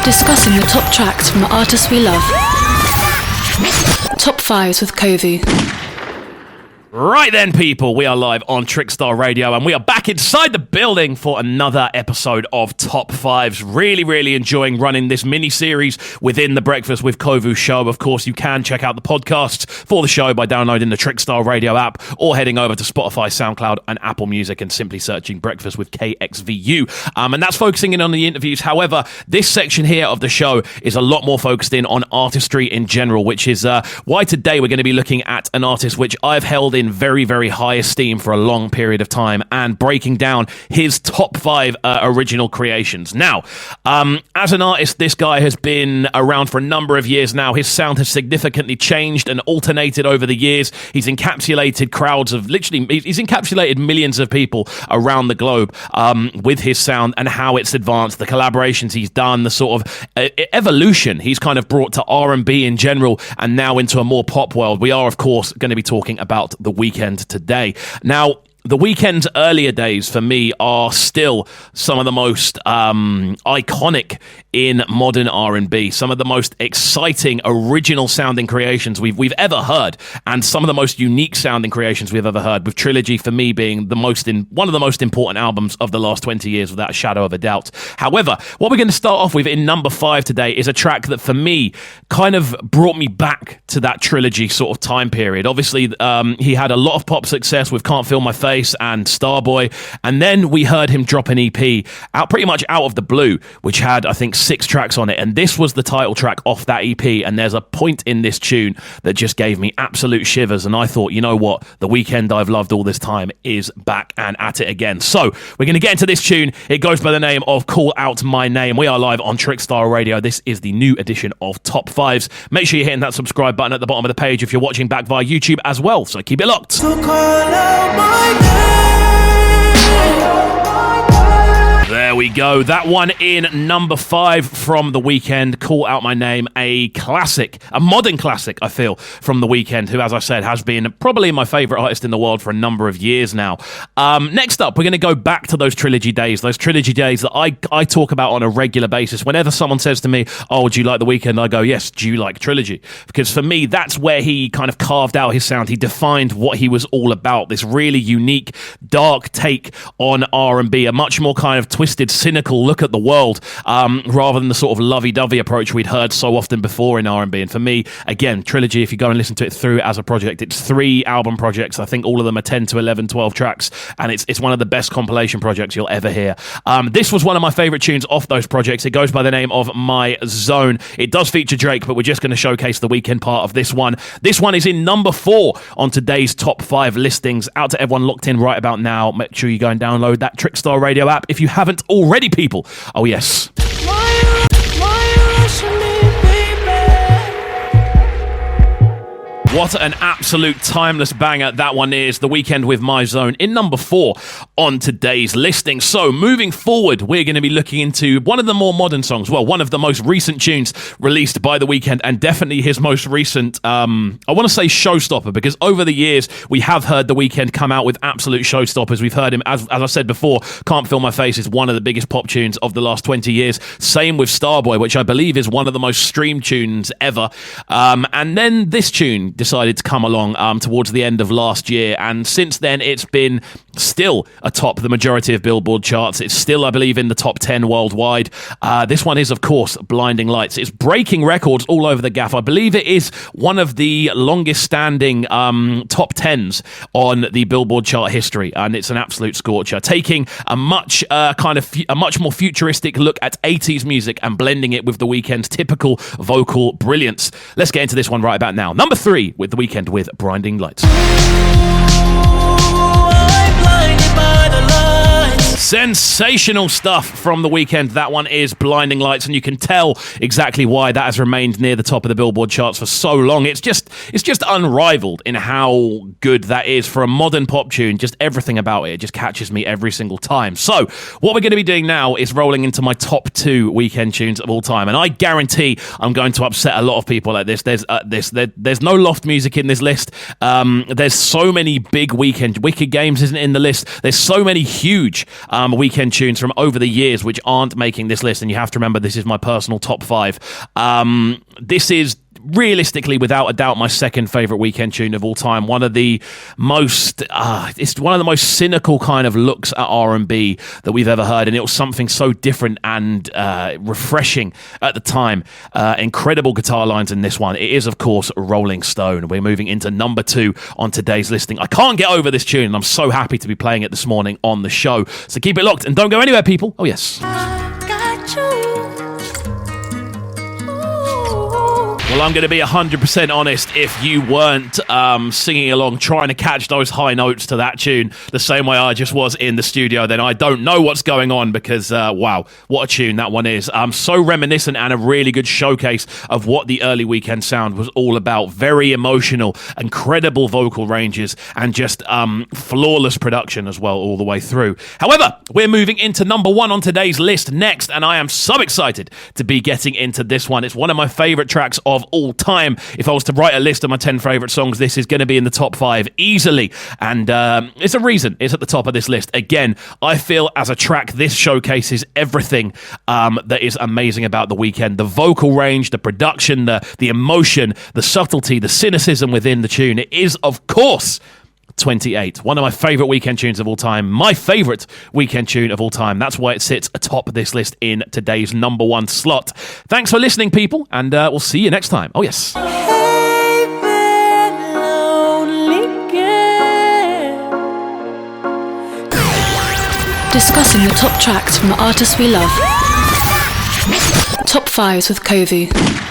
Discussing the top tracks from the artists we love. Top 5's with KXVU. Right then, people, we are live on Trickstar Radio and we are back inside the building for another episode of Top 5's. Really enjoying running this mini-series within the Breakfast with KXVU show. Of course, you can check out the podcasts for the show by downloading the Trickstar Radio app or heading over to Spotify, SoundCloud and Apple Music and simply searching Breakfast with KXVU. And that's focusing in on the interviews. However, this section here of the show is a lot more focused in on artistry in general, which is why today we're going to be looking at an artist which I've held in very high esteem for a long period of time and breaking down his top 5 original creations. Now, as an artist, this guy has been around for a number of years now. His sound has significantly changed and alternated over the years. He's encapsulated crowds of he's encapsulated millions of people around the globe with his sound and how it's advanced, the collaborations he's done, the sort of evolution he's kind of brought to R&B in general and now into a more pop world. We are, of course, going to be talking about the Weeknd today. Now, the Weeknd's earlier days for me are still some of the most iconic in modern R&B, some of the most exciting, original sounding creations we've ever heard, and some of the most unique sounding creations we've ever heard, with Trilogy for me being one of the most important albums of the last 20 years without a shadow of a doubt. However, what we're going to start off with in number 5 today is a track that for me kind of brought me back to that Trilogy sort of time period. Obviously, he had a lot of pop success with Can't Feel My Face and Starboy, and then we heard him drop an EP out pretty much out of the blue, which had I think 6 tracks on it, and this was the title track off that EP. And there's a point in this tune that just gave me absolute shivers, and I thought, you know what, the Weeknd I've loved all this time is back and at it again. So we're going to get into this tune. It goes by the name of Call Out My Name. We are live on Trickstar Radio. This is the new edition of Top 5's. Make sure you're hitting that subscribe button at the bottom of the page if you're watching back via YouTube as well, so keep it locked. So call out my name. There we go. That one in number 5 from The Weeknd, Call Out My Name, a classic, a modern classic, I feel, from The Weeknd, who, as I said, has been probably my favourite artist in the world for a number of years now. Next up, we're going to go back to those Trilogy days that I talk about on a regular basis. Whenever someone says to me, oh, do you like The Weeknd? I go, yes, do you like Trilogy? Because for me, that's where he kind of carved out his sound. He defined what he was all about, this really unique, dark take on R&B, a much more kind of twisted, cynical look at the world, rather than the sort of lovey-dovey approach we'd heard so often before in R&B. And for me, again, Trilogy, if you go and listen to it through as a project, it's 3 album projects. I think all of them are 10 to 11, 12 tracks, and it's one of the best compilation projects you'll ever hear. This was one of my favourite tunes off those projects. It goes by the name of My Zone. It does feature Drake, but we're just going to showcase the Weeknd part of this one. This one is in number 4 on today's Top 5 listings. Out to everyone locked in right about now. Make sure you go and download that Trickstar Radio app if you haven't already, people. Oh, yes. What an absolute timeless banger that one is. The Weeknd with My Zone in number 4 on today's listing. So moving forward, we're going to be looking into one of the more modern songs. Well, one of the most recent tunes released by The Weeknd, and definitely his most recent, I want to say showstopper, because over the years we have heard The Weeknd come out with absolute showstoppers. We've heard him, as I said before, Can't Feel My Face is one of the biggest pop tunes of the last 20 years. Same with Starboy, which I believe is one of the most streamed tunes ever. And then this tune decided to come along towards the end of last year, and since then it's been still atop the majority of Billboard charts. It's still, I believe, in the top 10 worldwide. This one is, of course, Blinding Lights. It's breaking records all over the gaff. I believe it is one of the longest standing top 10s on the Billboard chart history, and it's an absolute scorcher, taking a much more futuristic look at 80s music and blending it with The Weeknd's typical vocal brilliance. Let's get into this one right about now. Number 3 with The Weeknd with Blinding Lights. Sensational stuff from The Weeknd. That one is Blinding Lights, and you can tell exactly why that has remained near the top of the Billboard charts for so long. It's just unrivaled in how good that is for a modern pop tune. Just everything about it just catches me every single time. So what we're going to be doing now is rolling into my top 2 Weeknd tunes of all time, and I guarantee I'm going to upset a lot of people like this. There's no loft music in this list. There's so many big Weeknd. Wicked Games isn't in the list. There's so many huge Weeknd tunes from over the years which aren't making this list, and you have to remember this is my personal top 5. This is realistically, without a doubt, my second favorite Weeknd tune of all time. One of the most, it's one of the most cynical kind of looks at R&B that we've ever heard, and it was something so different and refreshing at the time. Incredible guitar lines in this one. It is, of course, Rolling Stone. We're moving into number 2 on today's listing. I can't get over this tune, and I'm so happy to be playing it this morning on the show. So keep it locked and don't go anywhere, people. Oh, yes. Well, I'm going to be 100% honest. If you weren't singing along, trying to catch those high notes to that tune the same way I just was in the studio, then I don't know what's going on, because, wow, what a tune that one is. So reminiscent and a really good showcase of what the early Weeknd sound was all about. Very emotional, incredible vocal ranges, and just flawless production as well all the way through. However, we're moving into number 1 on today's list next, and I am so excited to be getting into this one. It's one of my favorite tracks of all time. If I was to write a list of my 10 favorite songs, this is going to be in the top 5 easily, and it's a reason it's at the top of this list. Again, I feel as a track this showcases everything that is amazing about the Weeknd: the vocal range, the production, the emotion, the subtlety, the cynicism within the tune. It is, of course, 28, one of my favorite Weeknd tunes of all time, my favorite Weeknd tune of all time. That's why it sits atop this list in today's number 1 slot. Thanks for listening, people, and we'll see you next time. Oh, yes. Hey there, lonely girl. Discussing the top tracks from the artists we love. Top 5's with KXVU.